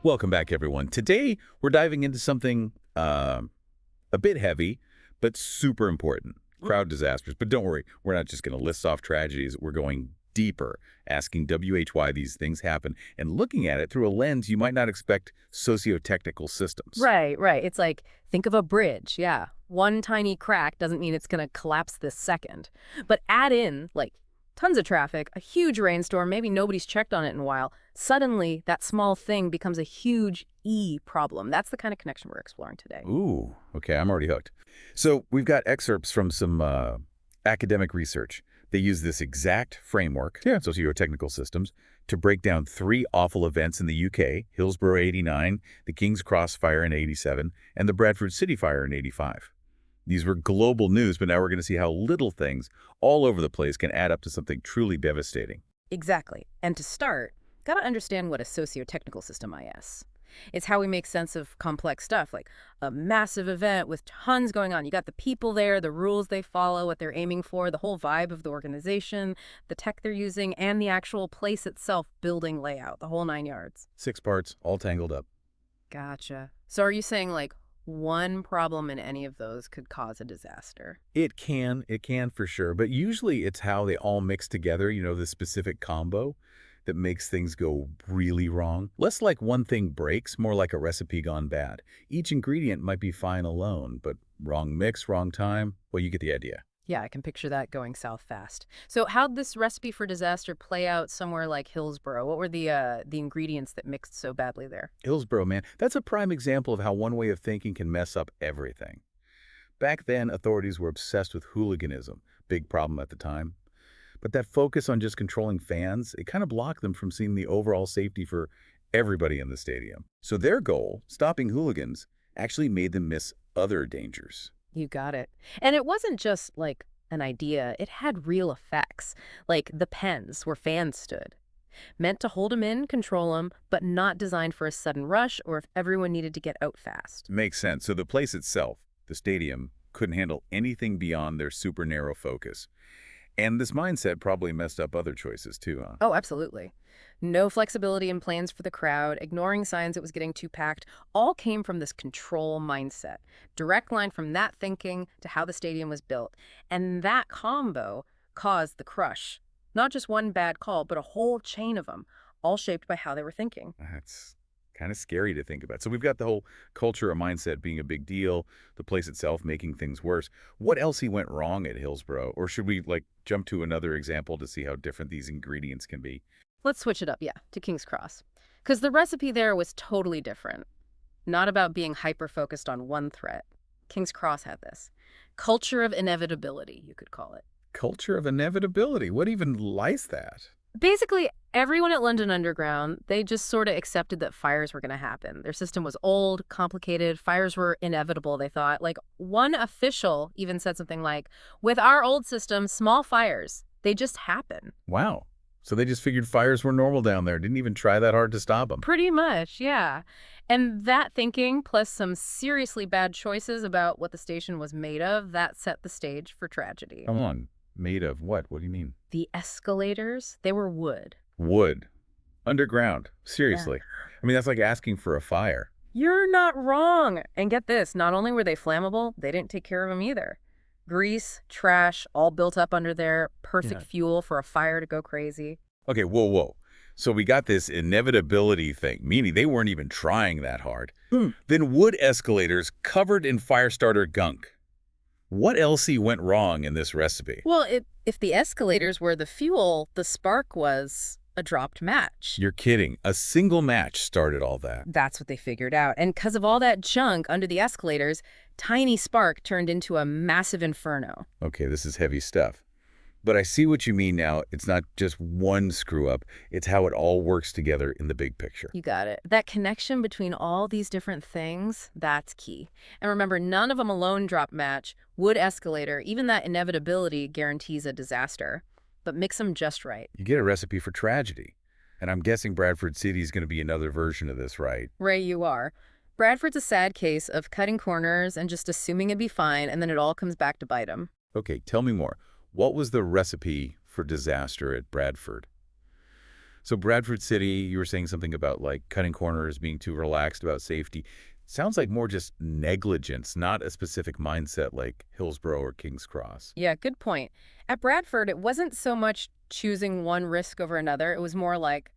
Welcome back, everyone. Today, we're diving into something a bit heavy, but super important, crowd disasters. But don't worry, we're not just going to list off tragedies. We're going deeper, asking WH why these things happen, and looking at it through a lens you might not expect socio-technical systems. Right, right. It's like, think of a bridge. Yeah. One tiny crack doesn't mean it's going to collapse this second. But add in, like, tons of traffic, a huge rainstorm, maybe nobody's checked on it in a while. Suddenly, that small thing becomes a huge E problem. That's the kind of connection we're exploring today. Ooh, okay, I'm already hooked. So we've got excerpts from some academic research. They use this exact framework, socio-technical systems, to break down three awful events in the UK, Hillsborough 89, the King's Cross fire in 87, and the Bradford City fire in 85. These were global news, but now we're going to see how little things all over the place can add up to something truly devastating. Exactly. And to start, got to understand what a socio-technical system is. It's how we make sense of complex stuff, like a massive event with tons going on. You got the people there, the rules they follow, what they're aiming for, the whole vibe of the organization, the tech they're using, and the actual place itself, building layout, the whole 9 yards. 6 parts, all tangled up. Gotcha. So are you saying, like, one problem in any of those could cause a disaster? It can for sure, but usually it's how they all mix together, the specific combo that makes things go really wrong. Less like one thing breaks, more like a recipe gone bad. Each ingredient might be fine alone, but wrong mix, wrong time, well, you get the idea. Yeah, I can picture that going south fast. So how'd this recipe for disaster play out somewhere like Hillsborough? What were the ingredients that mixed so badly there? Hillsborough, man, that's a prime example of how one way of thinking can mess up everything. Back then, authorities were obsessed with hooliganism, big problem at the time. But that focus on just controlling fans, it kind of blocked them from seeing the overall safety for everybody in the stadium. So their goal, stopping hooligans, actually made them miss other dangers. You got it. And it wasn't just like an idea, it had real effects, like the pens where fans stood. Meant to hold them in, control them, but not designed for a sudden rush or if everyone needed to get out fast. Makes sense. So the place itself, the stadium, couldn't handle anything beyond their super narrow focus. And this mindset probably messed up other choices too, huh? Oh, absolutely. No flexibility in plans for the crowd, ignoring signs it was getting too packed, all came from this control mindset. Direct line from that thinking to how the stadium was built. And that combo caused the crush. Not just one bad call, but a whole chain of them, all shaped by how they were thinking. That's kind of scary to think about. So we've got the whole culture or mindset being a big deal, the place itself making things worse. What else went wrong at Hillsborough? Or should we jump to another example to see how different these ingredients can be? Let's switch it up, yeah, to King's Cross. Because the recipe there was totally different. Not about being hyper-focused on one threat. King's Cross had this. Culture of inevitability, you could call it. Culture of inevitability. What even lies that? Basically, everyone at London Underground, they just sort of accepted that fires were going to happen. Their system was old, complicated, fires were inevitable, they thought. Like, one official even said something like, with our old system, small fires, they just happen. Wow. So they just figured fires were normal down there, didn't even try that hard to stop them. Pretty much, yeah. And that thinking, plus some seriously bad choices about what the station was made of, that set the stage for tragedy. Come on. Made of what? What do you mean? The escalators, they were wood. Wood. Underground. Seriously. Yeah. I mean, that's like asking for a fire. You're not wrong. And get this, not only were they flammable, they didn't take care of them either. Grease, trash, all built up under there, perfect fuel for a fire to go crazy. Okay, whoa. So we got this inevitability thing, meaning they weren't even trying that hard. Then wood escalators covered in fire starter gunk. What else went wrong in this recipe? Well, if the escalators were the fuel, the spark was a dropped match. You're kidding. A single match started all that. That's what they figured out. And because of all that junk under the escalators, tiny spark turned into a massive inferno. Okay, this is heavy stuff. But I see what you mean now. It's not just one screw-up. It's how it all works together in the big picture. You got it. That connection between all these different things, that's key. And remember, none of them alone drop match. Wood escalator, even that inevitability guarantees a disaster. But mix them just right. You get a recipe for tragedy. And I'm guessing Bradford City is going to be another version of this, right? Right, you are. Bradford's a sad case of cutting corners and just assuming it'd be fine, and then it all comes back to bite them. Okay, tell me more. What was the recipe for disaster at Bradford? So Bradford City, you were saying something about like cutting corners, being too relaxed about safety. Sounds like more just negligence, not a specific mindset like Hillsborough or King's Cross. Yeah, good point. At Bradford, it wasn't so much choosing one risk over another. It was more like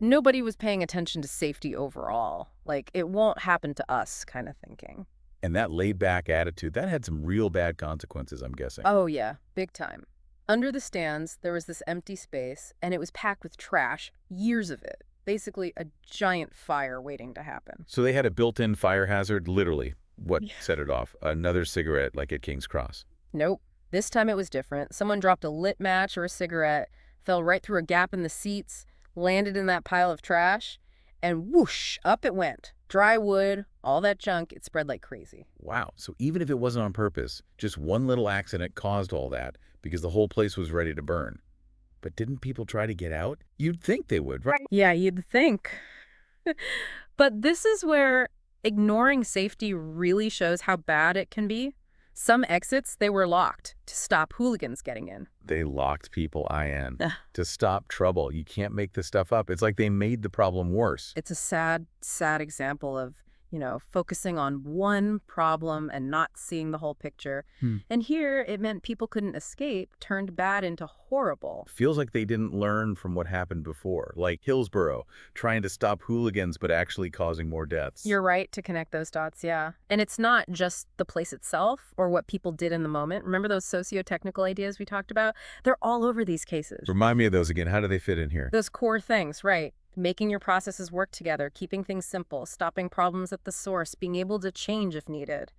nobody was paying attention to safety overall. Like, it won't happen to us kind of thinking. And that laid-back attitude, that had some real bad consequences, I'm guessing. Oh, yeah, big time. Under the stands, there was this empty space, and it was packed with trash, years of it. Basically, a giant fire waiting to happen. So they had a built-in fire hazard, literally. What Yeah. set it off? Another cigarette like at King's Cross. Nope. This time it was different. Someone dropped a lit match or a cigarette, fell right through a gap in the seats, landed in that pile of trash, and whoosh, up it went. Dry wood, all that junk, it spread like crazy. Wow. So even if it wasn't on purpose, just one little accident caused all that because the whole place was ready to burn. But didn't people try to get out? You'd think they would, right? Yeah, you'd think. But this is where ignoring safety really shows how bad it can be. Some exits, they were locked to stop hooligans getting in. They locked people in Ugh. to stop trouble. You can't make this stuff up. It's like they made the problem worse. It's a sad, sad example of, focusing on one problem and not seeing the whole picture. And here, it meant people couldn't escape, turned bad into horrible. Feels like they didn't learn from what happened before, like Hillsborough, trying to stop hooligans but actually causing more deaths. You're right to connect those dots, yeah. And it's not just the place itself or what people did in the moment. Remember those socio-technical ideas we talked about? They're all over these cases. Remind me of those again. How do they fit in here? Those core things, right? Making your processes work together, keeping things simple, stopping problems at the source, being able to change if needed.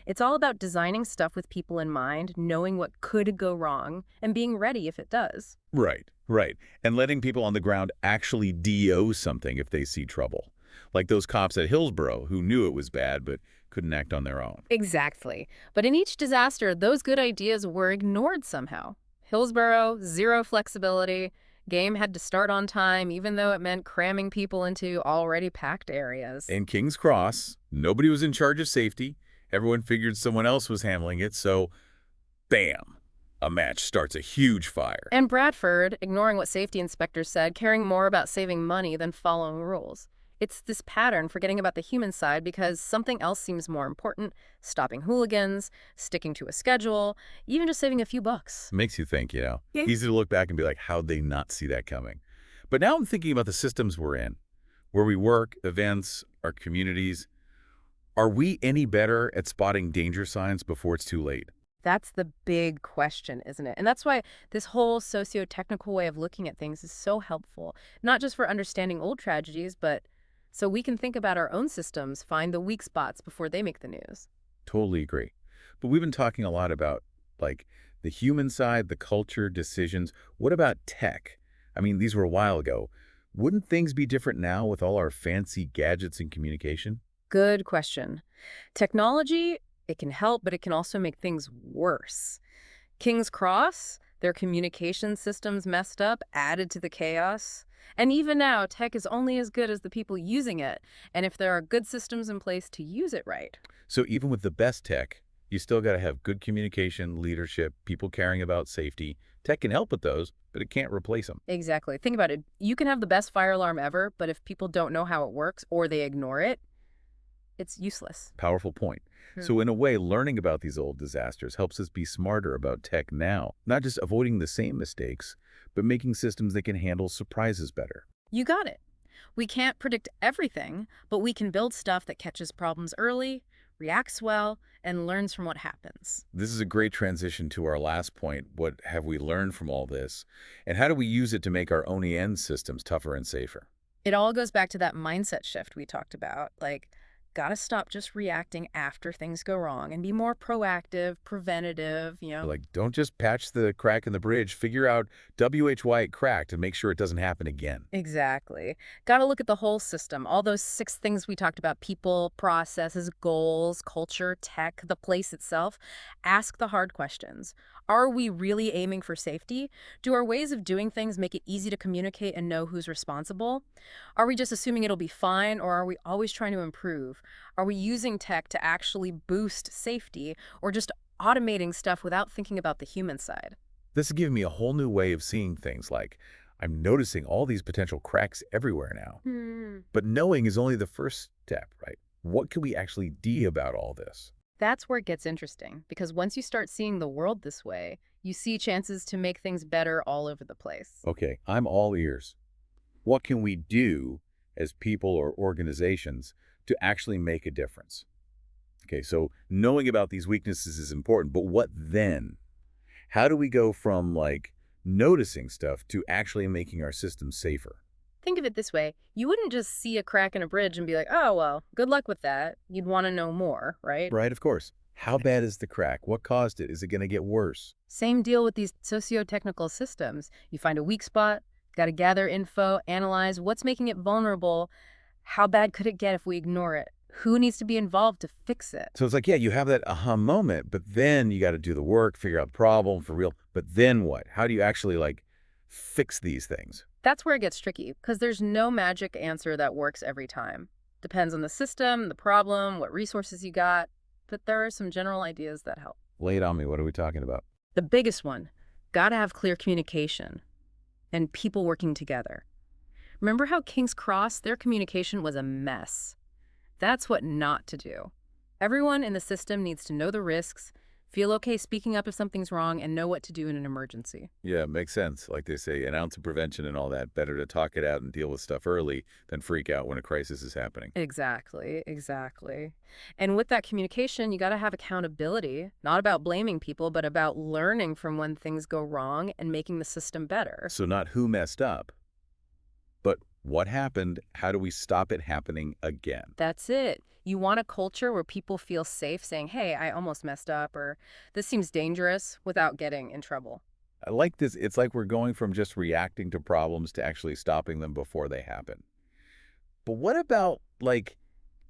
It's all about designing stuff with people in mind, knowing what could go wrong, and being ready if it does. Right, right. And letting people on the ground actually DO something if they see trouble. Like those cops at Hillsborough who knew it was bad but couldn't act on their own. Exactly. But in each disaster, those good ideas were ignored somehow. Hillsborough, zero flexibility. Game had to start on time, even though it meant cramming people into already packed areas. In King's Cross, nobody was in charge of safety. Everyone figured someone else was handling it, so bam, a match starts a huge fire. And Bradford, ignoring what safety inspectors said, caring more about saving money than following rules. It's this pattern, forgetting about the human side because something else seems more important, stopping hooligans, sticking to a schedule, even just saving a few bucks. Makes you think, Yeah. Easy to look back and be like, how'd they not see that coming? But now I'm thinking about the systems we're in, where we work, events, our communities. Are we any better at spotting danger signs before it's too late? That's the big question, isn't it? And that's why this whole socio-technical way of looking at things is so helpful, not just for understanding old tragedies, but so we can think about our own systems, find the weak spots before they make the news. Totally agree. But we've been talking a lot about, like, the human side, the culture, decisions. What about tech? I mean, these were a while ago. Wouldn't things be different now with all our fancy gadgets and communication? Good question. Technology, it can help, but it can also make things worse. King's Cross, their communication systems messed up, added to the chaos. And even now, tech is only as good as the people using it, and if there are good systems in place to use it right. So even with the best tech, you still got to have good communication, leadership, people caring about safety. Tech can help with those, but it can't replace them. Exactly. Think about it. You can have the best fire alarm ever, but if people don't know how it works or they ignore it, it's useless. Powerful point. So in a way, learning about these old disasters helps us be smarter about tech now, not just avoiding the same mistakes, but making systems that can handle surprises better. You got it. We can't predict everything, but we can build stuff that catches problems early, reacts well, and learns from what happens. This is a great transition to our last point. What have we learned from all this? And how do we use it to make our own EN systems tougher and safer? It all goes back to that mindset shift we talked about. Like, gotta stop just reacting after things go wrong and be more proactive, preventative, Like, don't just patch the crack in the bridge. Figure out why it cracked and make sure it doesn't happen again. Exactly. Gotta look at the whole system. All those 6 things we talked about, people, processes, goals, culture, tech, the place itself. Ask the hard questions. Are we really aiming for safety? Do our ways of doing things make it easy to communicate and know who's responsible? Are we just assuming it'll be fine, or are we always trying to improve? Are we using tech to actually boost safety, or just automating stuff without thinking about the human side? This has given me a whole new way of seeing things. Like, I'm noticing all these potential cracks everywhere now. Hmm. But knowing is only the first step, right? What can we actually do about all this? That's where it gets interesting, because once you start seeing the world this way, you see chances to make things better all over the place. Okay, I'm all ears. What can we do as people or organizations to actually make a difference? Okay, so knowing about these weaknesses is important, but what then? How do we go from like noticing stuff to actually making our systems safer? Think of it this way. You wouldn't just see a crack in a bridge and be like, oh, well, good luck with that. You'd want to know more, right? Right, of course. How bad is the crack? What caused it? Is it going to get worse? Same deal with these socio-technical systems. You find a weak spot, got to gather info, analyze what's making it vulnerable. How bad could it get if we ignore it? Who needs to be involved to fix it? So it's like, yeah, you have that aha moment, but then you got to do the work, figure out the problem for real. But then what? How do you actually like fix these things? That's where it gets tricky, because there's no magic answer that works every time. Depends on the system, the problem, what resources you got, but there are some general ideas that help. Lay it on me. What are we talking about? The biggest one, gotta have clear communication and people working together. Remember how King's Cross, their communication was a mess? That's what not to do. Everyone in the system needs to know the risks, feel okay speaking up if something's wrong, and know what to do in an emergency. Yeah, makes sense. Like they say, an ounce of prevention and all that. Better to talk it out and deal with stuff early than freak out when a crisis is happening. Exactly, exactly. And with that communication, you got to have accountability, not about blaming people, but about learning from when things go wrong and making the system better. So not who messed up, but what happened? How do we stop it happening again? That's it. You want a culture where people feel safe saying, hey, I almost messed up, or this seems dangerous, without getting in trouble. I like this. It's like we're going from just reacting to problems to actually stopping them before they happen. But what about, like,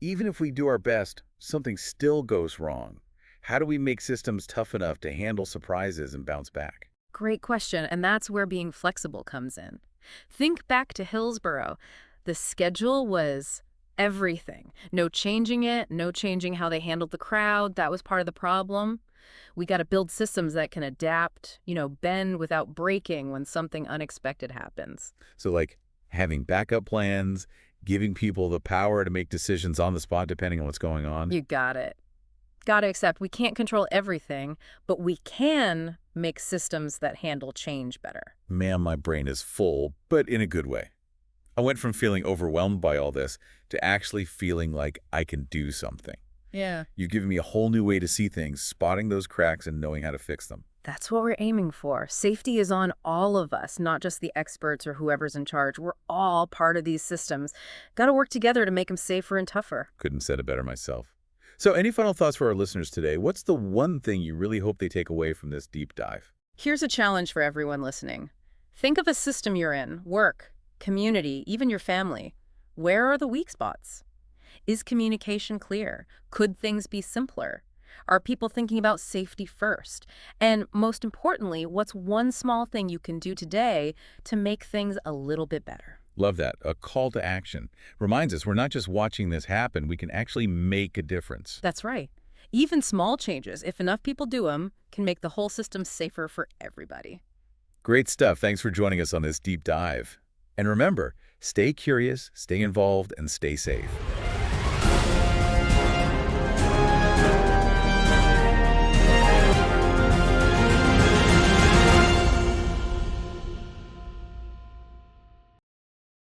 even if we do our best, something still goes wrong? How do we make systems tough enough to handle surprises and bounce back? Great question, and that's where being flexible comes in. Think back to Hillsborough. The schedule was everything. No changing it, no changing how they handled the crowd. That was part of the problem. We got to build systems that can adapt, bend without breaking when something unexpected happens. So, like, having backup plans, giving people the power to make decisions on the spot depending on what's going on. You got it. Got to accept we can't control everything, but we can make systems that handle change better. Man, my brain is full, but in a good way. I went from feeling overwhelmed by all this to actually feeling like I can do something. Yeah. You've given me a whole new way to see things, spotting those cracks and knowing how to fix them. That's what we're aiming for. Safety is on all of us, not just the experts or whoever's in charge. We're all part of these systems. Got to work together to make them safer and tougher. Couldn't have said it better myself. So any final thoughts for our listeners today? What's the one thing you really hope they take away from this deep dive? Here's a challenge for everyone listening. Think of a system you're in, work, community, even your family. Where are the weak spots? Is communication clear? Could things be simpler? Are people thinking about safety first? And most importantly, what's one small thing you can do today to make things a little bit better? Love that. A call to action. Reminds us we're not just watching this happen, we can actually make a difference. That's right. Even small changes, if enough people do them, can make the whole system safer for everybody. Great stuff. Thanks for joining us on this deep dive. And remember, stay curious, stay involved, and stay safe.